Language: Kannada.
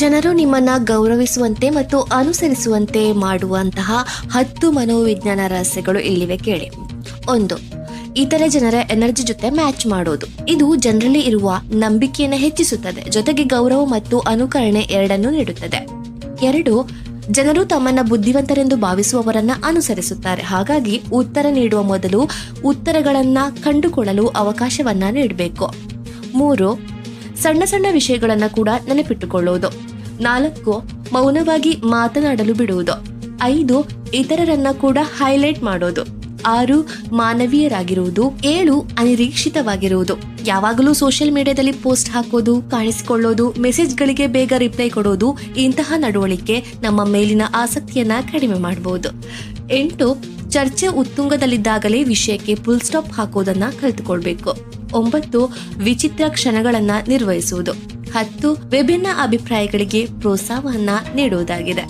ಜನರು ನಿಮ್ಮನ್ನ ಗೌರವಿಸುವಂತೆ ಮತ್ತು ಅನುಸರಿಸುವಂತೆ ಮಾಡುವಂತಹ 10 ಮನೋವಿಜ್ಞಾನ ರಹಸ್ಯಗಳು ಇಲ್ಲಿವೆ ಕೇಳಿ. 1. ಇತರೆ ಜನರ ಎನರ್ಜಿ ಜೊತೆ ಮ್ಯಾಚ್ ಮಾಡೋದು. ಇದು ಜನರಲ್ಲಿ ಇರುವ ನಂಬಿಕೆಯನ್ನು ಹೆಚ್ಚಿಸುತ್ತದೆ, ಜೊತೆಗೆ ಗೌರವ ಮತ್ತು ಅನುಕರಣೆ ಎರಡನ್ನೂ ನೀಡುತ್ತದೆ. 2. ಜನರು ತಮ್ಮನ್ನ ಬುದ್ಧಿವಂತರೆಂದು ಭಾವಿಸುವವರನ್ನ ಅನುಸರಿಸುತ್ತಾರೆ, ಹಾಗಾಗಿ ಉತ್ತರ ನೀಡುವ ಮೊದಲು ಉತ್ತರಗಳನ್ನ ಕಂಡುಕೊಳ್ಳಲು ಅವಕಾಶವನ್ನ ನೀಡಬೇಕು. 3. ಸಣ್ಣ ಸಣ್ಣ ವಿಷಯಗಳನ್ನ ಕೂಡ ನೆನಪಿಟ್ಟುಕೊಳ್ಳುವುದು. 4. ಮೌನವಾಗಿ ಮಾತನಾಡಲು ಬಿಡುವುದು. 5. ಇತರರನ್ನ ಕೂಡ ಹೈಲೈಟ್ ಮಾಡೋದು. 6. ಮಾನವೀಯರಾಗಿರುವುದು. 7. ಅನಿರೀಕ್ಷಿತವಾಗಿರುವುದು. ಯಾವಾಗಲೂ ಸೋಷಿಯಲ್ ಮೀಡಿಯಾದಲ್ಲಿ ಪೋಸ್ಟ್ ಹಾಕೋದು, ಕಾಣಿಸಿಕೊಳ್ಳೋದು, ಮೆಸೇಜ್ಗಳಿಗೆ ಬೇಗ ರಿಪ್ಲೈ ಕೊಡೋದು, ಇಂತಹ ನಡವಳಿಕೆ ನಮ್ಮ ಮೇಲಿನ ಆಸಕ್ತಿಯನ್ನ ಕಡಿಮೆ ಮಾಡಬಹುದು. 8. ಚರ್ಚೆ ಉತ್ತುಂಗದಲ್ಲಿದ್ದಾಗಲೇ ವಿಷಯಕ್ಕೆ ಫುಲ್ ಸ್ಟಾಪ್ ಹಾಕೋದನ್ನ ಕಲಿತುಕೊಳ್ಬೇಕು. 9. ವಿಚಿತ್ರ ಕ್ಷಣಗಳನ್ನ ನಿರ್ವಹಿಸುವುದು. 10. ವಿಭಿನ್ನ ಅಭಿಪ್ರಾಯಗಳಿಗೆ ಪ್ರೋತ್ಸಾಹವನ್ನ ನೀಡುವುದಾಗಿದೆ.